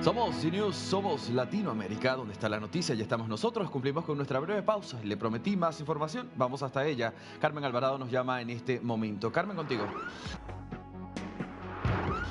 Somos CNews, somos Latinoamérica, donde está la noticia, ya estamos nosotros, cumplimos con nuestra breve pausa. Le prometí más información, vamos hasta ella. Carmen Alvarado nos llama en este momento. Carmen, contigo.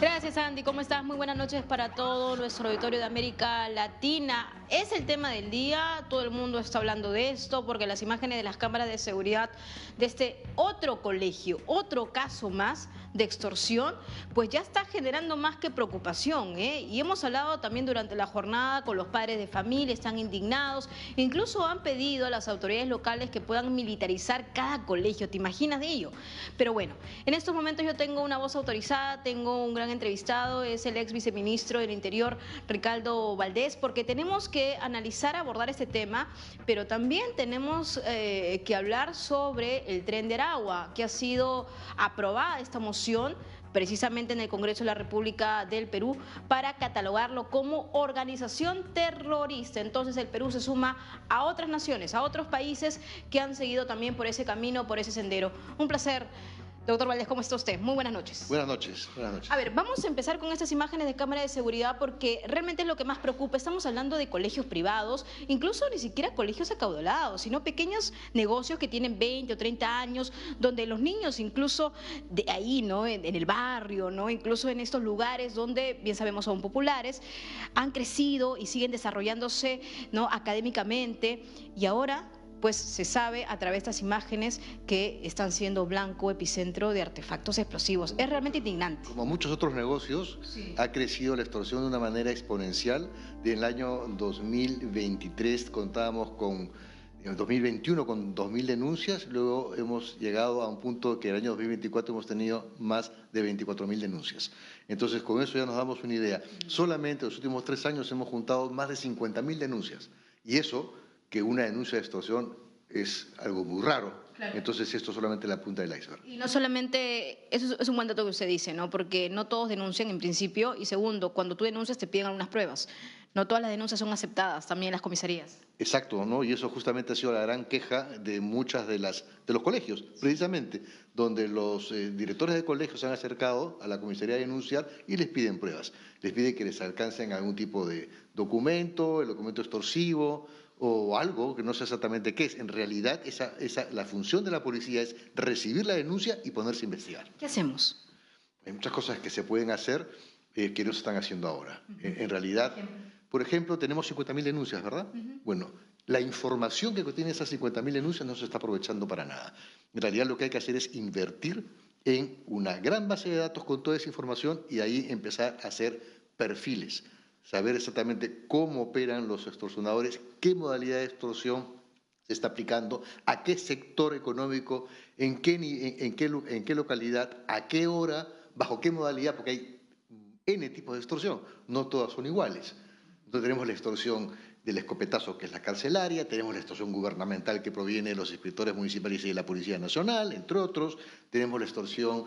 Gracias, Andy. ¿Cómo estás? Muy buenas noches para todo nuestro auditorio de América Latina. Es el tema del día, todo el mundo está hablando de esto porque las imágenes de las cámaras de seguridad de este otro colegio, otro caso más de extorsión, pues ya está generando más que preocupación, ¿eh? Y hemos hablado también durante la jornada con los padres de familia, están indignados, incluso han pedido a las autoridades locales que puedan militarizar cada colegio. ¿Te imaginas de ello? Pero bueno, en estos momentos yo tengo una voz autorizada, tengo un gran entrevistado, es el ex viceministro del Interior, Ricardo Valdés, porque tenemos que analizar, abordar este tema, pero también tenemos que hablar sobre el Tren de Aragua, que ha sido aprobada esta moción precisamente en el Congreso de la República del Perú para catalogarlo como organización terrorista. Entonces el Perú se suma a otras naciones, a otros países que han seguido también por ese camino, por ese sendero. Un placer. Doctor Valdés, ¿cómo está usted? Muy buenas noches. Buenas noches, buenas noches. A ver, vamos a empezar con estas imágenes de cámara de seguridad porque realmente es lo que más preocupa. Estamos hablando de colegios privados, incluso ni siquiera colegios acaudalados, sino pequeños negocios que tienen 20 o 30 años, donde los niños incluso de ahí, ¿no? En el barrio, ¿no? Incluso en estos lugares donde, bien sabemos, son populares, han crecido y siguen desarrollándose, ¿no? Académicamente, y ahora pues se sabe a través de estas imágenes que están siendo blanco, epicentro de artefactos explosivos. Es realmente indignante. Como muchos otros negocios, sí, ha crecido la extorsión de una manera exponencial. Del año 2023 contábamos con, en el 2021 con 2.000 denuncias, luego hemos llegado a un punto que en el año 2024 hemos tenido más de 24.000 denuncias. Entonces con eso ya nos damos una idea. Solamente en los últimos 3 años hemos juntado más de 50.000 denuncias y eso, que una denuncia de extorsión es algo muy raro. Claro. Entonces esto es solamente la punta del iceberg. Y no solamente, eso es un buen dato que usted dice, ¿no? Porque no todos denuncian en principio y segundo, cuando tú denuncias te piden algunas pruebas. No todas las denuncias son aceptadas, también en las comisarías. Exacto, ¿no? Y eso justamente ha sido la gran queja de muchas de los colegios, precisamente, donde los directores de colegios se han acercado a la comisaría a denunciar y les piden pruebas. Les piden que les alcancen algún tipo de documento, el documento extorsivo, o algo que no sé exactamente qué es. En realidad, la función de la policía es recibir la denuncia y ponerse a investigar. ¿Qué hacemos? Hay muchas cosas que se pueden hacer que no se están haciendo ahora. En realidad, por ejemplo, tenemos 50.000 denuncias, ¿verdad? Bueno, la información que contiene esas 50.000 denuncias no se está aprovechando para nada. En realidad, lo que hay que hacer es invertir en una gran base de datos con toda esa información y ahí empezar a hacer perfiles. Saber exactamente cómo operan los extorsionadores, qué modalidad de extorsión se está aplicando, a qué sector económico, en qué localidad, a qué hora, bajo qué modalidad, porque hay N tipos de extorsión, no todas son iguales. Entonces tenemos la extorsión del escopetazo, que es la carcelaria, tenemos la extorsión gubernamental que proviene de los inspectores municipales y de la Policía Nacional, entre otros, tenemos la extorsión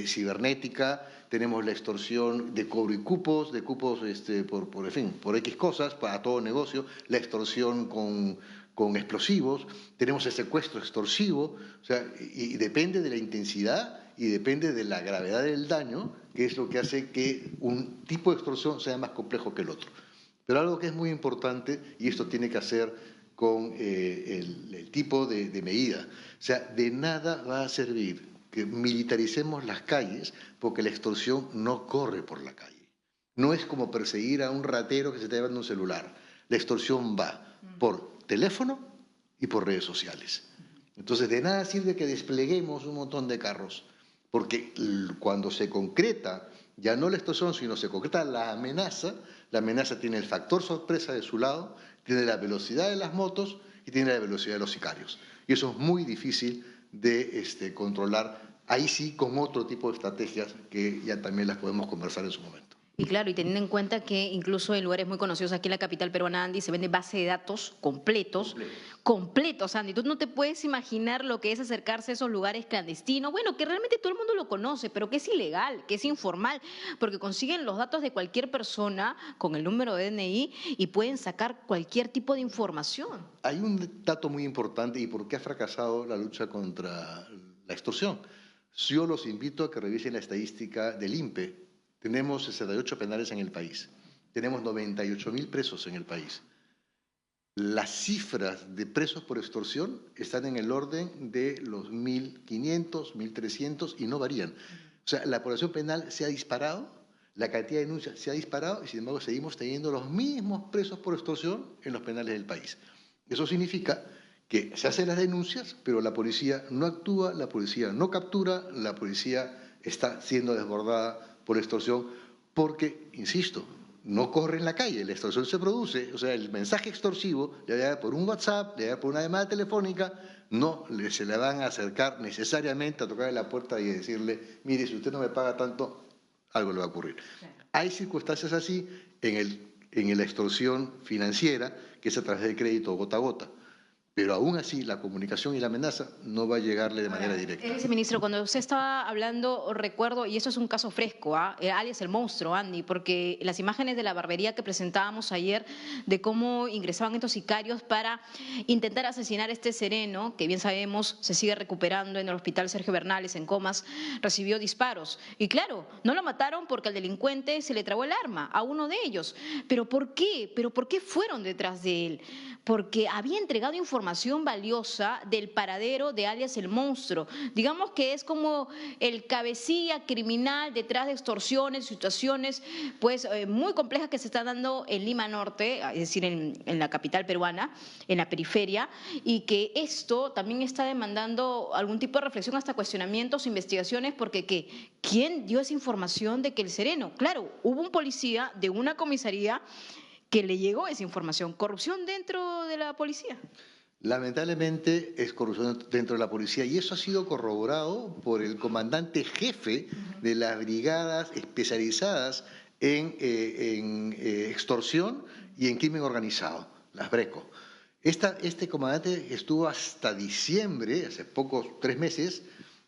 cibernética, tenemos la extorsión de cobro y cupos, de cupos en fin, por X cosas, para todo negocio, la extorsión con explosivos, tenemos el secuestro extorsivo, o sea, y depende de la intensidad y depende de la gravedad del daño, que es lo que hace que un tipo de extorsión sea más complejo que el otro. Pero algo que es muy importante, y esto tiene que hacer con el tipo de medida, o sea, de nada va a servir que militaricemos las calles porque la extorsión no corre por la calle. No es como perseguir a un ratero que se está llevando un celular. La extorsión va por teléfono y por redes sociales. Entonces, de nada sirve que despleguemos un montón de carros, porque cuando se concreta ya no la extorsión, sino se concreta la amenaza tiene el factor sorpresa de su lado, tiene la velocidad de las motos y tiene la velocidad de los sicarios. Y eso es muy difícil de controlar, ahí sí con otro tipo de estrategias que ya también las podemos conversar en su momento. Y claro, y teniendo en cuenta que incluso en lugares muy conocidos aquí en la capital peruana, Andy, se vende base de datos completos, Andy. Tú no te puedes imaginar lo que es acercarse a esos lugares clandestinos, bueno, que realmente todo el mundo lo conoce, pero que es ilegal, que es informal, porque consiguen los datos de cualquier persona con el número de DNI y pueden sacar cualquier tipo de información. Hay un dato muy importante y por qué ha fracasado la lucha contra la extorsión. Yo los invito a que revisen la estadística del INPE. Tenemos 68 penales en el país. tenemos 98.000 presos en el país. Las cifras de presos por extorsión están en el orden de los 1.500, 1.300 y no varían. O sea, la población penal se ha disparado, la cantidad de denuncias se ha disparado y sin embargo seguimos teniendo los mismos presos por extorsión en los penales del país. Eso significa que se hacen las denuncias, pero la policía no actúa, la policía no captura, la policía está siendo desbordada por extorsión porque, insisto, no corre en la calle, la extorsión se produce, o sea, el mensaje extorsivo le va a dar por un WhatsApp, le va a dar por una llamada telefónica, no se le van a acercar necesariamente a tocarle la puerta y decirle, mire, si usted no me paga tanto, algo le va a ocurrir. Hay circunstancias así en la extorsión financiera, que es a través del crédito gota a gota. Pero aún así la comunicación y la amenaza no va a llegarle de manera directa. Viceministro, cuando usted estaba hablando, recuerdo, y eso es un caso fresco, alias el monstruo, Andy, porque las imágenes de la barbería que presentábamos ayer de cómo ingresaban estos sicarios para intentar asesinar a este sereno, que bien sabemos se sigue recuperando en el hospital Sergio Bernales, en Comas, recibió disparos. Y claro, no lo mataron porque al delincuente se le trabó el arma, a uno de ellos. ¿Pero por qué? ¿Pero por qué fueron detrás de él? Porque había entregado información valiosa del paradero de alias el monstruo. Digamos que es como el cabecilla criminal detrás de extorsiones, situaciones pues muy complejas que se están dando en Lima Norte, es decir, en la capital peruana, en la periferia, y que esto también está demandando algún tipo de reflexión, hasta cuestionamientos, investigaciones, porque ¿quién dio esa información de que el sereno? Claro, hubo un policía de una comisaría que le llegó esa información. ¿Corrupción dentro de la policía? Lamentablemente es corrupción dentro de la policía y eso ha sido corroborado por el comandante jefe de las brigadas especializadas en extorsión y en crimen organizado, las BRECO. Este comandante estuvo hasta diciembre, hace pocos 3 meses,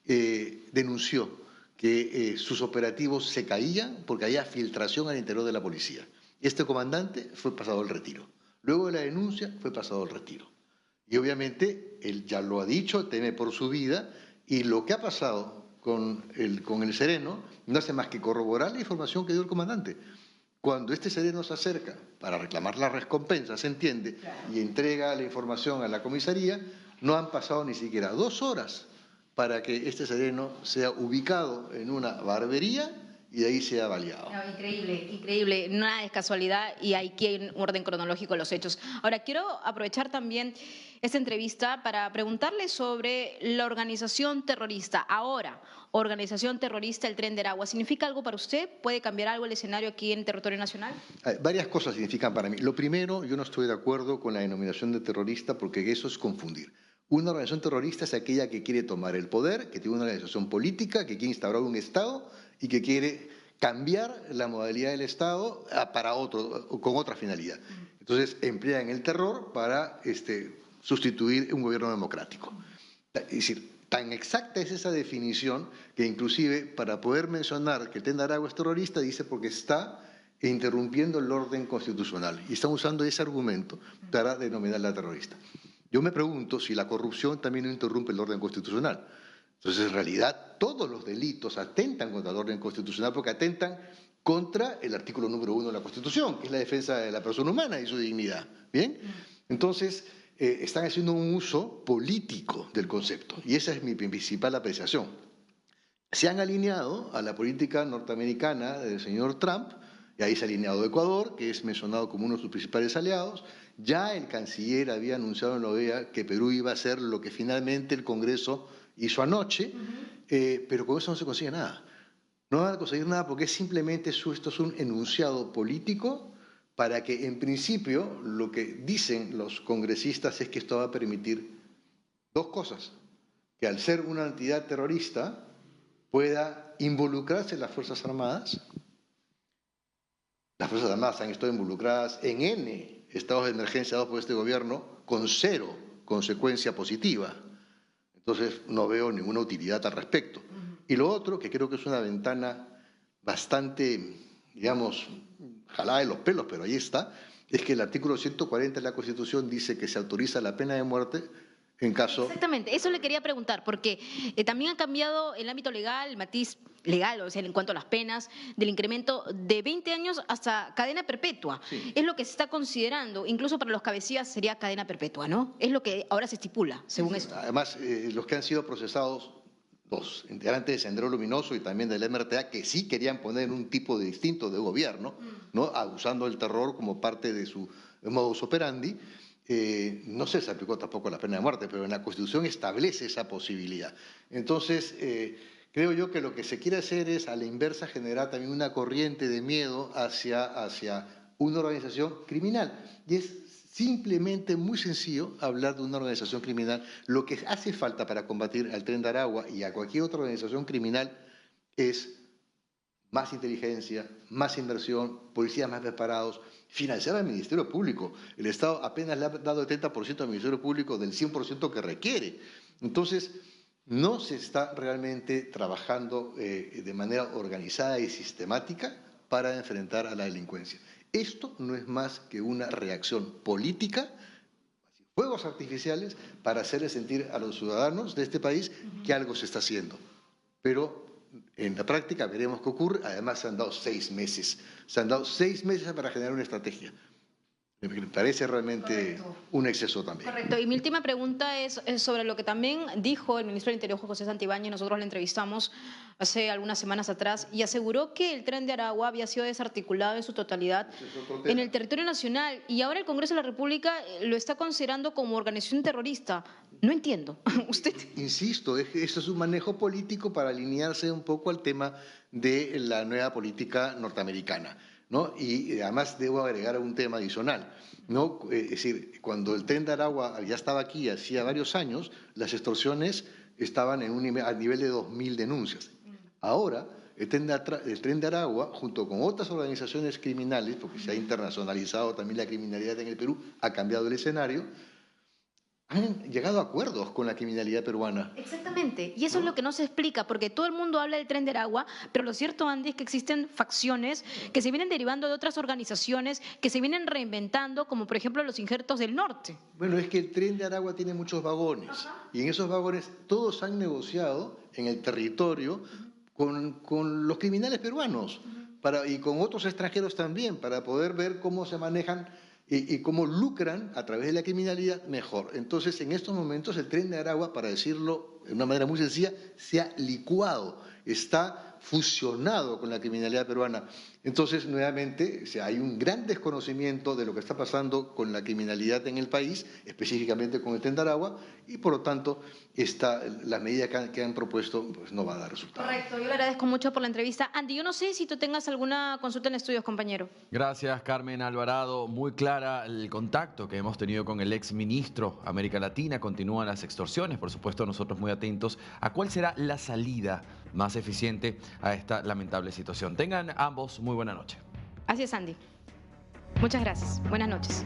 denunció que sus operativos se caían porque había filtración al interior de la policía. Este comandante fue pasado al retiro. Luego de la denuncia fue pasado al retiro. Y obviamente él ya lo ha dicho, teme por su vida y lo que ha pasado con el sereno no hace más que corroborar la información que dio el comandante. Cuando este sereno se acerca para reclamar la recompensa, se entiende, y entrega la información a la comisaría, no han pasado ni siquiera 2 horas para que este sereno sea ubicado en una barbería y de ahí se ha baleado. No, increíble, increíble. Nada es casualidad y hay que un orden cronológico de los hechos. Ahora, quiero aprovechar también esta entrevista para preguntarle sobre la organización terrorista. Ahora, organización terrorista, el Tren de Aragua, ¿significa algo para usted? ¿Puede cambiar algo el escenario aquí en territorio nacional? Varias cosas significan para mí. Lo primero, yo no estoy de acuerdo con la denominación de terrorista porque eso es confundir. Una organización terrorista es aquella que quiere tomar el poder, que tiene una organización política, que quiere instaurar un Estado y que quiere cambiar la modalidad del Estado para con otra finalidad. Entonces emplean el terror para sustituir un gobierno democrático. Es decir, tan exacta es esa definición que inclusive para poder mencionar que el Tren de Aragua es terrorista dice porque está interrumpiendo el orden constitucional y están usando ese argumento para denominarla terrorista. Yo me pregunto si la corrupción también no interrumpe el orden constitucional. Entonces, en realidad, todos los delitos atentan contra el orden constitucional porque atentan contra el artículo número 1 de la Constitución, que es la defensa de la persona humana y su dignidad. ¿Bien? Entonces, están haciendo un uso político del concepto y esa es mi principal apreciación. Se han alineado a la política norteamericana del señor Trump, y ahí se ha alineado Ecuador, que es mencionado como uno de sus principales aliados. Ya el canciller había anunciado en la OEA que Perú iba a hacer lo que finalmente el Congreso hizo anoche, pero con eso no se consigue nada. No van a conseguir nada porque simplemente esto es un enunciado político para que en principio lo que dicen los congresistas es que esto va a permitir 2 cosas. Que al ser una entidad terrorista pueda involucrarse en las Fuerzas Armadas. Las Fuerzas Armadas han estado involucradas en N estados de emergencia dados por este gobierno con 0 consecuencia positiva. Entonces no veo ninguna utilidad al respecto. Y lo otro, que creo que es una ventana bastante, digamos, jalada de los pelos, pero ahí está, es que el artículo 140 de la Constitución dice que se autoriza la pena de muerte en caso... Exactamente, eso le quería preguntar, porque también ha cambiado el ámbito legal, el matiz legal, o sea, en cuanto a las penas, del incremento de 20 años hasta cadena perpetua. Sí. Es lo que se está considerando, incluso para los cabecillas sería cadena perpetua, ¿no? Es lo que ahora se estipula, según esto. Además, los que han sido procesados, los integrantes de Sendero Luminoso y también del MRTA, que sí querían poner un tipo de distinto de gobierno, ¿no? Abusando del terror como parte de su modus operandi, no se aplicó tampoco la pena de muerte, pero en la Constitución establece esa posibilidad. Entonces, creo yo que lo que se quiere hacer es, a la inversa, generar también una corriente de miedo hacia una organización criminal. Y es simplemente muy sencillo hablar de una organización criminal. Lo que hace falta para combatir al Tren de Aragua y a cualquier otra organización criminal es más inteligencia, más inversión, policías más preparados, financiar al Ministerio Público. El Estado apenas le ha dado el 30% al Ministerio Público del 100% que requiere. Entonces, no se está realmente trabajando de manera organizada y sistemática para enfrentar a la delincuencia. Esto no es más que una reacción política, fuegos artificiales, para hacerle sentir a los ciudadanos de este país que algo se está haciendo. Pero en la práctica veremos qué ocurre. Además, se han dado 6 meses. Se han dado 6 meses para generar una estrategia. Me parece realmente un exceso también. Correcto. Y mi última pregunta es sobre lo que también dijo el ministro del Interior, José Santibáñez. Nosotros le entrevistamos hace algunas semanas atrás y aseguró que el Tren de Aragua había sido desarticulado en su totalidad en el territorio nacional y ahora el Congreso de la República lo está considerando como organización terrorista. No entiendo. Usted... Insisto, esto es un manejo político para alinearse un poco al tema de la nueva política norteamericana, ¿no? Y además debo agregar un tema adicional, ¿no? Es decir, cuando el Tren de Aragua ya estaba aquí hacía varios años, las extorsiones estaban en a nivel de 2.000 denuncias. Ahora, el Tren de Aragua, junto con otras organizaciones criminales, porque se ha internacionalizado también la criminalidad en el Perú, ha cambiado el escenario, han llegado a acuerdos con la criminalidad peruana. Exactamente, y eso es lo que no se explica, porque todo el mundo habla del Tren de Aragua, pero lo cierto, Andy, es que existen facciones que se vienen derivando de otras organizaciones, que se vienen reinventando, como por ejemplo los Injertos del Norte. Bueno, es que el Tren de Aragua tiene muchos vagones, y en esos vagones todos han negociado en el territorio con los criminales peruanos y con otros extranjeros también, para poder ver cómo se manejan y cómo lucran a través de la criminalidad mejor. Entonces, en estos momentos, el Tren de Aragua, para decirlo de una manera muy sencilla, se ha licuado, está fusionado con la criminalidad peruana. Entonces, nuevamente, o sea, hay un gran desconocimiento de lo que está pasando con la criminalidad en el país, específicamente con el Tren de Aragua, y por lo tanto, la medida que han propuesto pues, no va a dar resultado. Correcto, yo le agradezco mucho por la entrevista. Andy, yo no sé si tú tengas alguna consulta en estudios, compañero. Gracias, Carmen Alvarado. Muy clara el contacto que hemos tenido con el exministro América Latina. Continúan las extorsiones, por supuesto, nosotros muy atentos a cuál será la salida más eficiente a esta lamentable situación. Tengan ambos muy buena noche. Así es, Andy. Muchas gracias. Buenas noches.